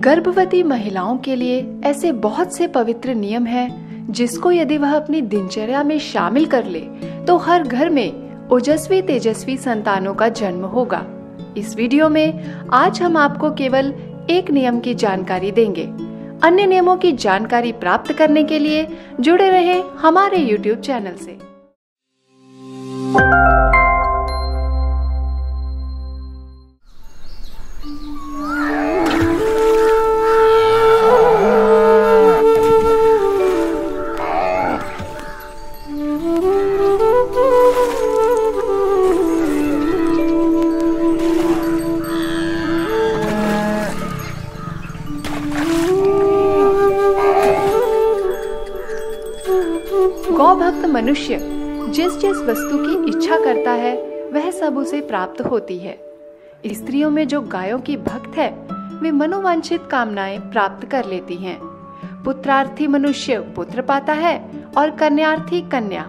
गर्भवती महिलाओं के लिए ऐसे बहुत से पवित्र नियम हैं जिसको यदि वह अपनी दिनचर्या में शामिल कर ले तो हर घर में ओजस्वी तेजस्वी संतानों का जन्म होगा। इस वीडियो में आज हम आपको केवल एक नियम की जानकारी देंगे। अन्य नियमों की जानकारी प्राप्त करने के लिए जुड़े रहें हमारे YouTube चैनल से। गौ भक्त मनुष्य जिस जिस वस्तु की इच्छा करता है वह सब उसे प्राप्त होती है। स्त्रियों में जो गायों की भक्त है वे मनोवांछित कामनाएं प्राप्त कर लेती हैं। पुत्रार्थी मनुष्य पुत्र पाता है और कन्यार्थी कन्या।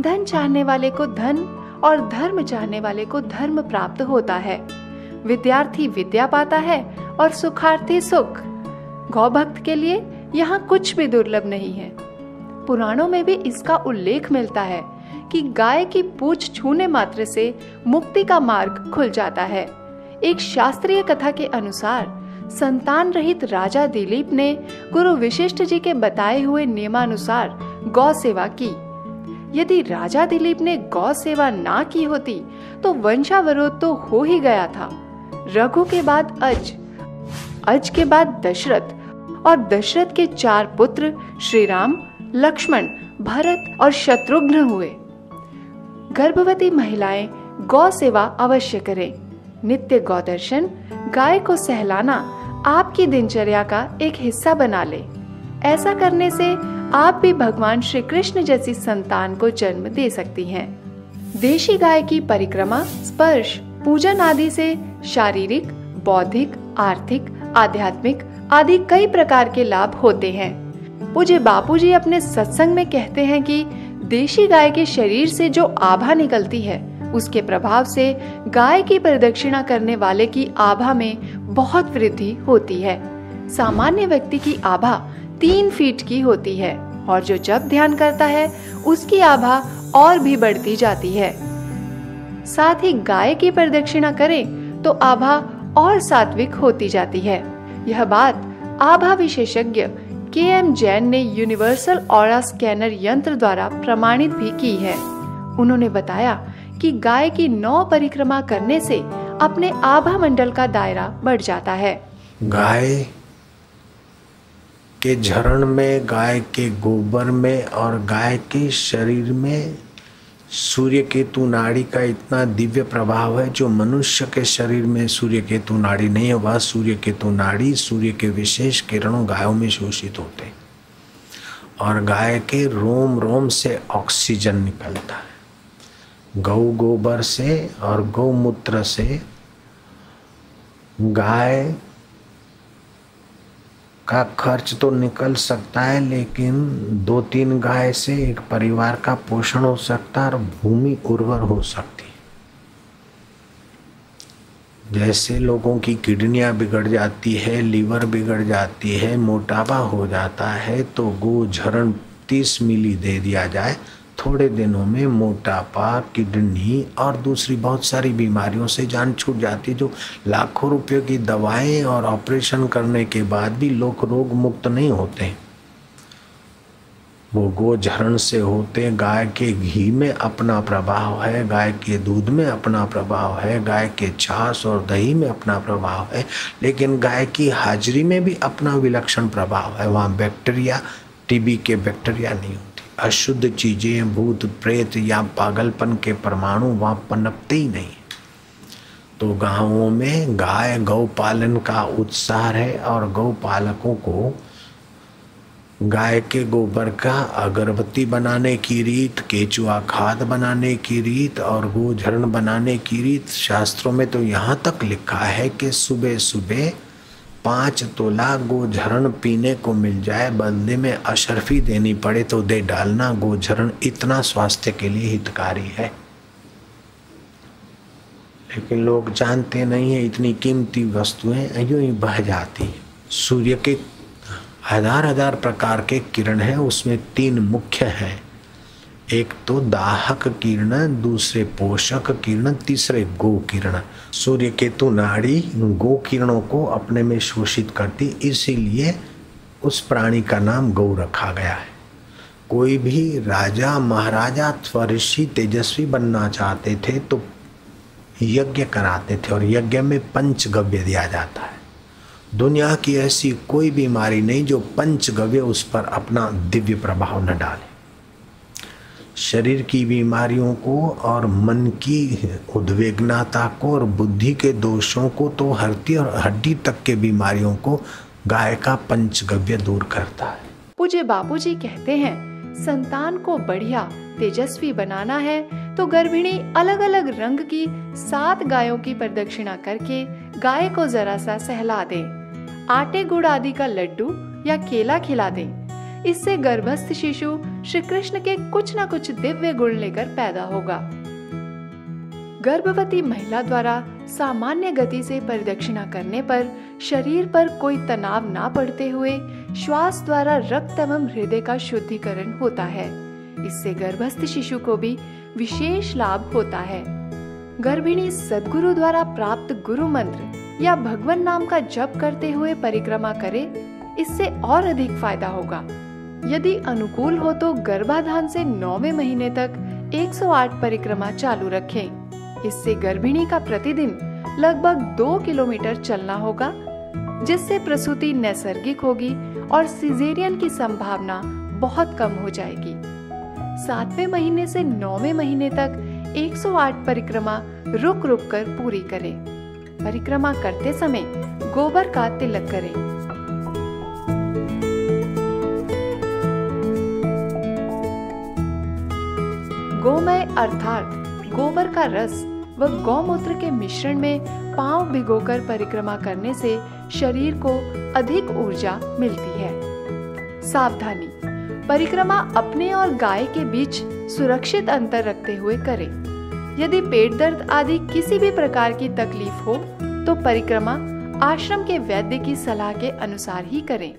धन चाहने वाले को धन और धर्म चाहने वाले को धर्म प्राप्त होता है। विद्यार्थी विद्या पाता है और सुखार्थी सुख। गौ भक्त के लिए यहाँ कुछ भी दुर्लभ नहीं है। पुराणों में भी इसका उल्लेख मिलता है कि गाय की पूंछ छूने मात्र से मुक्ति का मार्ग खुल जाता है। एक शास्त्रीय कथा के अनुसार संतान रहित राजा दिलीप ने गुरु वशिष्ठ जी के बताए हुए नियमानुसार गौ सेवा की। यदि राजा दिलीप ने गौ सेवा ना की होती तो वंशावरोध तो हो ही गया था। रघु के बाद अज के बाद दशरथ और दशरथ के 4 पुत्र श्री राम, लक्ष्मण, भरत और शत्रुघ्न हुए। गर्भवती महिलाएं गौ सेवा अवश्य करें। नित्य गौ दर्शन, गाय को सहलाना आपकी दिनचर्या का एक हिस्सा बना ले। ऐसा करने से आप भी भगवान श्री कृष्ण जैसी संतान को जन्म दे सकती हैं। देशी गाय की परिक्रमा, स्पर्श, पूजन आदि से शारीरिक, बौद्धिक, आर्थिक, आध्यात्मिक आदि कई प्रकार के लाभ होते हैं। पूज्य बापूजी अपने सत्संग में कहते हैं कि देशी गाय के शरीर से जो आभा निकलती है उसके प्रभाव से गाय की प्रदक्षिणा करने वाले की आभा में बहुत वृद्धि होती है। सामान्य व्यक्ति की आभा 3 फीट की होती है और जो जब ध्यान करता है उसकी आभा और भी बढ़ती जाती है। साथ ही गाय की प्रदक्षिणा करें तो आभा और सात्विक होती जाती है। यह बात आभा विशेषज्ञ के.एम. जैन ने यूनिवर्सल ऑरा स्कैनर यंत्र द्वारा प्रमाणित भी की है। उन्होंने बताया कि गाय की 9 परिक्रमा करने से अपने आभा मंडल का दायरा बढ़ जाता है। गाय के झरण में, गाय के गोबर में और गाय के शरीर में सूर्य केतु नाड़ी का इतना दिव्य प्रभाव है। जो मनुष्य के शरीर में सूर्य केतु नाड़ी नहीं है, वह सूर्य केतु नाड़ी सूर्य के विशेष किरणों गायों में शोषित होते हैं और गाय के रोम रोम से ऑक्सीजन निकलता है। गौ गोबर से और गौमूत्र से गाय का खर्च तो निकल सकता है, लेकिन 2-3 गाय से एक परिवार का पोषण हो सकता है और भूमि उर्वर हो सकती है। जैसे लोगों की किडनियां बिगड़ जाती है, लीवर बिगड़ जाती है, मोटापा हो जाता है, तो गोझरण 30 मिली दे दिया जाए, थोड़े दिनों में मोटापा, किडनी और दूसरी बहुत सारी बीमारियों से जान छूट जाती। जो लाखों रुपयों की दवाएं और ऑपरेशन करने के बाद भी लोग रोग मुक्त नहीं होते, वो गोझरण से होते। गाय के घी में अपना प्रभाव है, गाय के दूध में अपना प्रभाव है, गाय के छाछ और दही में अपना प्रभाव है, लेकिन गाय की हाजरी में भी अपना विलक्षण प्रभाव है। वहाँ बैक्टीरिया, टीबी के बैक्टीरिया नहीं होते। अशुद्ध चीजें, भूत प्रेत या पागलपन के परमाणु वहाँ पनपते ही नहीं। तो गांवों में गाय गौ पालन का उत्साह है और गौ पालकों को गाय के गोबर का अगरबत्ती बनाने की रीत, केचुआ खाद बनाने की रीत और गोझरण बनाने की रीत शास्त्रों में तो यहाँ तक लिखा है कि सुबह सुबह 5 तोला गोझरण पीने को मिल जाए, बदले में अशर्फी देनी पड़े तो दे डालना। गोझरण इतना स्वास्थ्य के लिए हितकारी है, लेकिन लोग जानते नहीं है। इतनी कीमती वस्तुएं यूं ही बह जाती है। सूर्य के हजार हजार प्रकार के किरण हैं, उसमें 3 मुख्य हैं। एक तो दाहक किरण, दूसरे पोषक किरण, तीसरे गो किरण। सूर्य केतु नाड़ी गो किरणों को अपने में शोषित करती, इसीलिए उस प्राणी का नाम गौ रखा गया है। कोई भी राजा महाराजा अथवा ऋषि तेजस्वी बनना चाहते थे तो यज्ञ कराते थे, और यज्ञ में पंचगव्य दिया जाता है। दुनिया की ऐसी कोई बीमारी नहीं जो पंचगव्य उस पर अपना दिव्य प्रभाव न डाले। शरीर की बीमारियों को और मन की उद्विग्नता को और बुद्धि के दोषों को तो हरती, और हड्डी तक के बीमारियों को गाय का पंचगव्य दूर करता है। पूज्य बापूजी कहते हैं, संतान को बढ़िया तेजस्वी बनाना है तो गर्भिणी अलग अलग रंग की 7 गायों की प्रदक्षिणा करके गाय को जरा सा सहला दे, आटे गुड़ आदि का लड्डू या केला खिला दे। इससे गर्भस्थ शिशु श्री कृष्ण के कुछ न कुछ दिव्य गुण लेकर पैदा होगा। गर्भवती महिला द्वारा सामान्य गति से प्रदक्षिणा करने पर शरीर पर कोई तनाव ना पड़ते हुए श्वास द्वारा रक्त एवं हृदय का शुद्धिकरण होता है। इससे गर्भस्थ शिशु को भी विशेष लाभ होता है। गर्भिणी सद्गुरु द्वारा प्राप्त गुरु मंत्र या भगवान नाम का जप करते हुए परिक्रमा करे, इससे और अधिक फायदा होगा। यदि अनुकूल हो तो गर्भाधान से 9वें महीने तक 108 परिक्रमा चालू रखें। इससे गर्भिणी का प्रतिदिन लगभग 2 किलोमीटर चलना होगा, जिससे प्रसूति नैसर्गिक होगी और सिजेरियन की संभावना बहुत कम हो जाएगी। 7वें महीने से 9वें महीने तक 108 परिक्रमा रुक रुक कर पूरी करें। परिक्रमा करते समय गोबर का तिलक करें। गोमय अर्थात गोबर का रस व गौमूत्र के मिश्रण में पांव भिगोकर परिक्रमा करने से शरीर को अधिक ऊर्जा मिलती है। सावधानी, परिक्रमा अपने और गाय के बीच सुरक्षित अंतर रखते हुए करें। यदि पेट दर्द आदि किसी भी प्रकार की तकलीफ हो तो परिक्रमा आश्रम के वैद्य की सलाह के अनुसार ही करें।